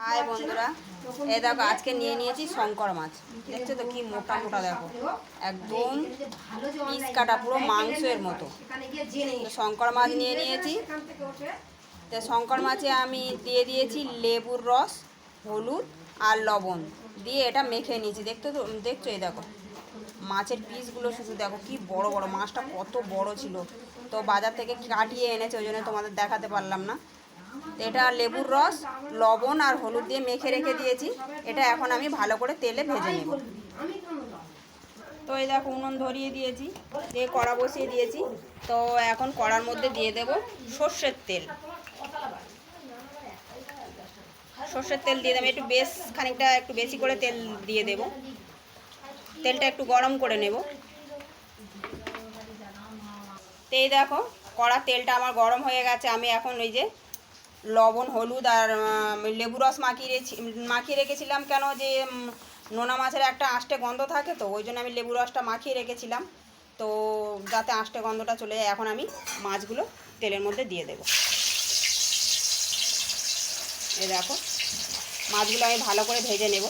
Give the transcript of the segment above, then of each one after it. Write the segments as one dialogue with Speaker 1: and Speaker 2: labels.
Speaker 1: High বন্ধুরা, এই দেখো আজকে নিয়ে নিয়েছি শঙ্কর মাছ। দেখছো তো কি মোটা মোটা, দেখো একদম পিস কাটা, পুরো মাংসের মতো। তো শঙ্কর মাছ নিয়ে নিয়েছি। তো শঙ্কর মাছে আমি দিয়ে দিয়েছি লেবুর রস, হলুদ আর লবণ দিয়ে এটা মেখে নিয়েছি। দেখছো এই দেখো মাছের পিসগুলো শুধু দেখো কি বড় বড়, মাছটা কত বড় ছিল। তো বাজার থেকে কাটিয়ে এনেছে, ওই জন্য তোমাদের দেখাতে পারলাম না। এটা লেবুর রস, লবণ আর হলুদ দিয়ে মেখে রেখে দিয়েছি। এটা এখন আমি ভালো করে তেলে ভেজে নেব। তো এই দেখো উনুন ধরিয়ে দিয়েছি, দিয়ে কড়া বসিয়ে দিয়েছি। তো এখন কড়ার মধ্যে দিয়ে দেব সর্ষের তেল। সর্ষের তেল দিয়ে দেবো একটু, খানিকটা একটু বেশি করে তেল দিয়ে দেব। তেলটা একটু গরম করে নেব। তো এই দেখো কড়ার তেলটা আমার গরম হয়ে গেছে। আমি এখন ওই যে লবণ, হলুদ আর লেবু রস মাখিয়ে রেখেছিলাম। কেন যে নোনা মাছের একটা আষ্টে গন্ধ থাকে, তো ওই জন্য আমি লেবু রসটা মাখিয়ে রেখেছিলাম, তো যাতে আষ্টে গন্ধটা চলে যায়। এখন আমি মাছগুলো তেলের মধ্যে দিয়ে দেব। এই দেখো মাছগুলো আমি ভালো করে ভেজে নেব।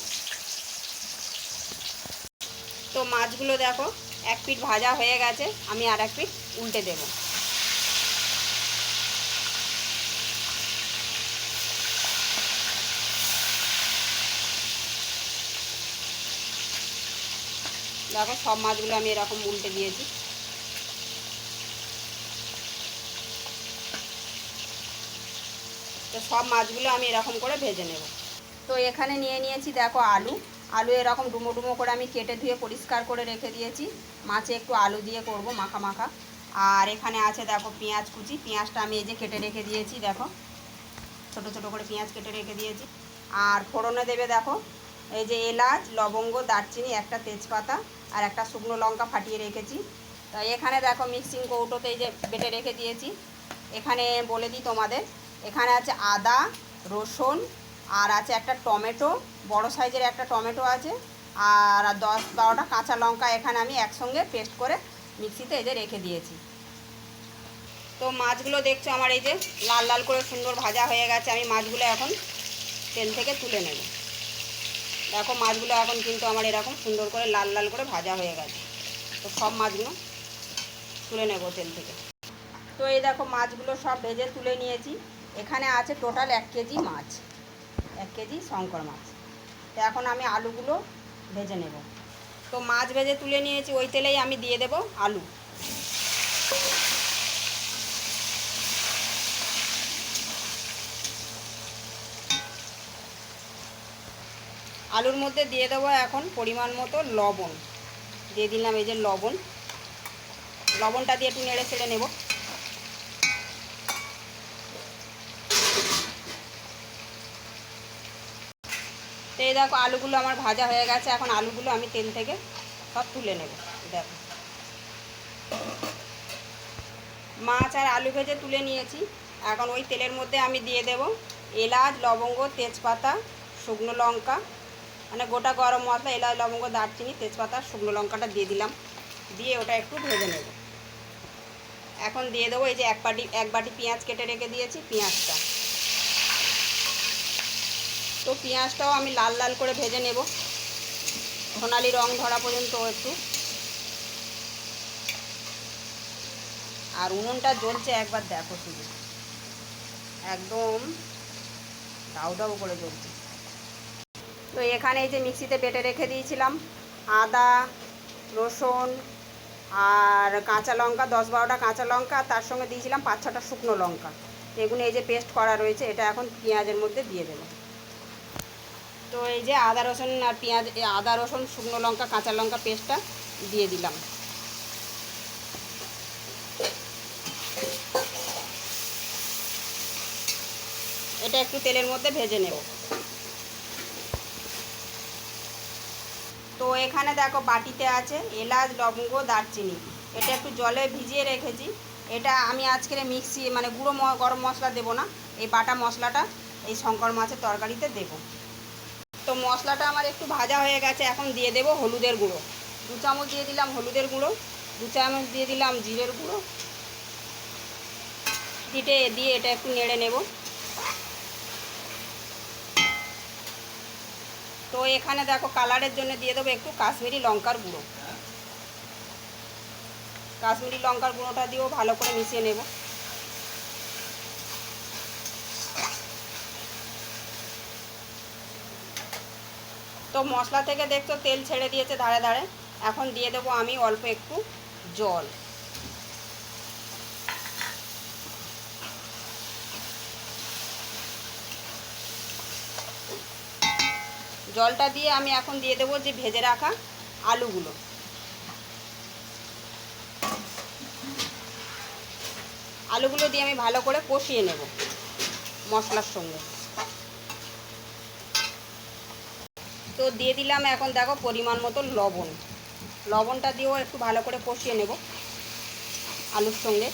Speaker 1: তো মাছগুলো দেখো এক পিঠ ভাজা হয়ে গেছে, আমি আর এক পিঠ উল্টে দেব। দেখো সব মাছগুলো আমি এরকম উল্টে দিয়েছি। তো সব মাছগুলো আমি এরকম করে ভেজে নেব। তো এখানে নিয়ে নিয়েছি দেখো আলু। আলু এরকম ডুমো ডুমো করে আমি কেটে ধুয়ে পরিষ্কার করে রেখে দিয়েছি। মাছে একটু আলু দিয়ে করব মাখা মাখা। আর এখানে আছে দেখো পেঁয়াজ কুচি। পেঁয়াজটা আমি এই যে কেটে রেখে দিয়েছি, দেখো ছোট ছোট করে পেঁয়াজ কেটে রেখে দিয়েছি। আর ফোড়নে দেবে দেখো এই যে এলাচ, লবঙ্গ, দারচিনি, একটা তেজপাতা আর একটা শুকনো লঙ্কা ফাটিয়ে রেখেছি। তো এখানে দেখো মিক্সিং কৌটোতে এই যে বেটে রেখে দিয়েছি। এখানে বলে দিই তোমাদের, এখানে আছে আদা, রসুন আর আছে একটা টমেটো, বড় সাইজের একটা টমেটো আছে, আর 10-12টা কাঁচা লঙ্কা এখানে আমি একসঙ্গে পেস্ট করে মিক্সিতে এই যে রেখে দিয়েছি। তো মাছগুলো দেখছো আমার এই যে লাল লাল করে সুন্দর ভাজা হয়ে গেছে। আমি মাছগুলো এখন তেল থেকে তুলে নেব। দেখো মাছগুলো এখন কিন্তু আমার এরকম সুন্দর করে লাল লাল করে ভাজা হয়ে গেছে। তো সব মাছগুলো তুলে নেব তেল থেকে। তো এই দেখো মাছগুলো সব ভেজে তুলে নিয়েছি। এখানে আছে টোটাল 1 কেজি মাছ, 1 কেজি শঙ্কর মাছ। তো এখন আমি আলুগুলো ভেজে নেব। তো মাছ ভেজে তুলে নিয়েছি, ওই তেলেই আমি দিয়ে দেব আলু। আলুর মধ্যে দিয়ে দেবো এখন পরিমাণ মতো লবণ। দিয়ে দিলাম এই যে লবণ। লবণটা দিয়ে একটু নেড়ে ছেড়ে নেব। তো এই দেখো আলুগুলো আমার ভাজা হয়ে গেছে। এখন আলুগুলো আমি তেল থেকে সব তুলে নেব। দেখো মাছ আর আলু ভেজে তুলে নিয়েছি। এখন ওই তেলের মধ্যে আমি দিয়ে দেব এলাচ, লবঙ্গ, তেজপাতা, শুকনো লঙ্কা, মানে গোটা গরম মশলা, এলাচ, লবঙ্গ, দারচিনি, তেজপাতা, শুকনো লঙ্কাটা দিয়ে দিলাম। দিয়ে ওটা একটু ভেজে নেব। এখন দিয়ে দেবো এই যে এক বাটি পেঁয়াজ কেটে রেখে দিয়েছি, পেঁয়াজটা। তো পেঁয়াজটাও আমি লাল লাল করে ভেজে নেব, সোনালি রং ধরা পর্যন্ত একটু। আর উনুনটা জ্বলছে একবার দেখো শুধু, একদম দাউ দাউ করে জ্বলছে। তো এখানে এই যে মিক্সিতে বেটে রেখে দিয়েছিলাম আদা, রসুন আর কাঁচা লঙ্কা, 10-12টা কাঁচা লঙ্কা, তার সঙ্গে দিয়েছিলাম 5-6টা শুকনো লঙ্কা। এগুলো এই যে পেস্ট করা রয়েছে, এটা এখন পেঁয়াজের মধ্যে দিয়ে দেবো। তো এই যে আদা রসুন আর পেঁয়াজ, আদা রসুন, শুকনো লঙ্কা, কাঁচা লঙ্কা পেস্টটা দিয়ে দিলাম। এটা একটু তেলের মধ্যে ভেজে নেব। তো এখানে দেখো বাটিতে আছে এলাচ, লবঙ্গ, দারচিনি। এটা একটু জলে ভিজিয়ে রেখেছি। এটা আমি আজকের মিক্সি মানে গুঁড়ো গরম মশলা দেবো না, এই বাটা মশলাটা এই শঙ্কর মাছের তরকারিতে দেব। তো মশলাটা আমার একটু ভাজা হয়ে গেছে। এখন দিয়ে দেব হলুদের গুঁড়ো। 2 চামচ দিয়ে দিলাম হলুদের গুঁড়ো, 2 চামচ দিয়ে দিলাম জিরের গুঁড়ো। দিয়ে এটা একটু নেড়ে নেব। তো এখানে দেখো কালারের জন্য দিয়ে দেবো একটু কাশ্মীরি লঙ্কার গুঁড়ো। কাশ্মীরি লঙ্কার গুঁড়োটা দিয়েও ভালো করে মিশিয়ে নেব। তো মশলা থেকে দেখছো তেল ছেড়ে দিয়েছে ধারে ধারে। এখন দিয়ে দেবো আমি অল্প একটু জল। জলটা দিয়ে আমি এখন দিয়ে দেবো যে ভেজে রাখা আলুগুলো। আলুগুলো দিয়ে আমি ভালো করে কষিয়ে নেব মশলার সঙ্গে। তো দিয়ে দিলাম এখন দেখো পরিমাণ মতো লবণ। লবণটা দিয়েও একটু ভালো করে কষিয়ে নেব আলুর সঙ্গে।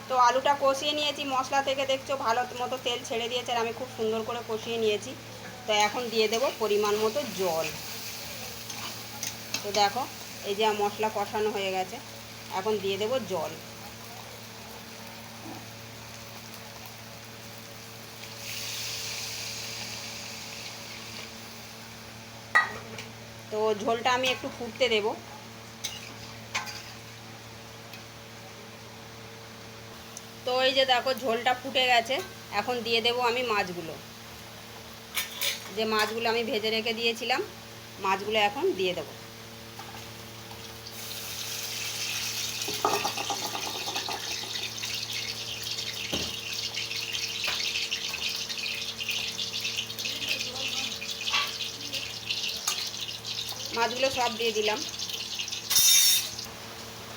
Speaker 1: তো আলুটা কষিয়ে নিয়েছি, মশলা থেকে দেখছো ভালো মতো তেল ছেড়ে দিয়েছে আর আমি খুব সুন্দর করে কষিয়ে নিয়েছি। তো এখন দিয়ে দেব পরিমাণ মতো জল। তো দেখো এই যে মশলা কষানো হয়ে গেছে, এখন দিয়ে দেব জল। তো ঝোলটা আমি একটু ফুটতে দেব। তো এই যে দেখো ঝোলটা ফুটে গেছে, এখন দিয়ে দেব আমি মাছগুলো। যে মাছগুলো আমি ভেজে রেখে দিয়েছিলাম, মাছগুলো এখন দিয়ে দেব। মাছগুলো সব দিয়ে দিলাম।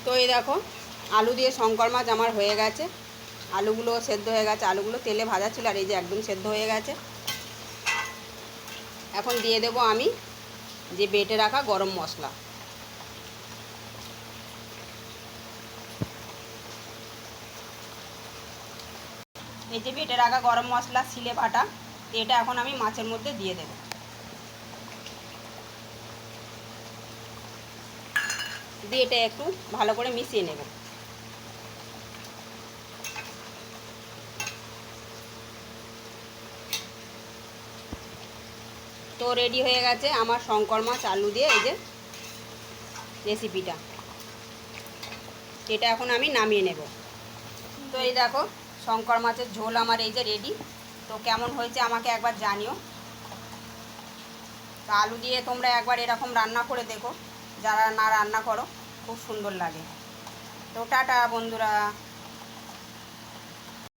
Speaker 1: তো এই দেখো আলু দিয়ে শঙ্কর মাছ আমার হয়ে গেছে। আলুগুলো সেদ্ধ হয়ে গেছে, আলুগুলো তেলে ভাজা ছিল আর এই যে একদম সেদ্ধ হয়ে গেছে। এখন দিয়ে দেব আমি যে বেটে রাখা গরম মশলা। এই যে বেটে রাখা গরম মশলা সিলে বাটা, এটা এখন আমি মাছের মধ্যে দিয়ে দেব। দিয়ে এটা একটু ভালো করে মিশিয়ে নেব। তো রেডি হয়ে গেছে আমার শঙ্কর মাছ আলু দিয়ে এই যে রেসিপিটা। এটা এখন আমি নামিয়ে নেব। তো এই দেখো শঙ্কর মাছের ঝোল আমার এই যে রেডি। তো কেমন হয়েছে আমাকে একবার জানিও। তো আলু দিয়ে তোমরা একবার এরকম রান্না করে দেখো, যারা না রান্না করো, খুব সুন্দর লাগে। তো টাটা বন্ধুরা।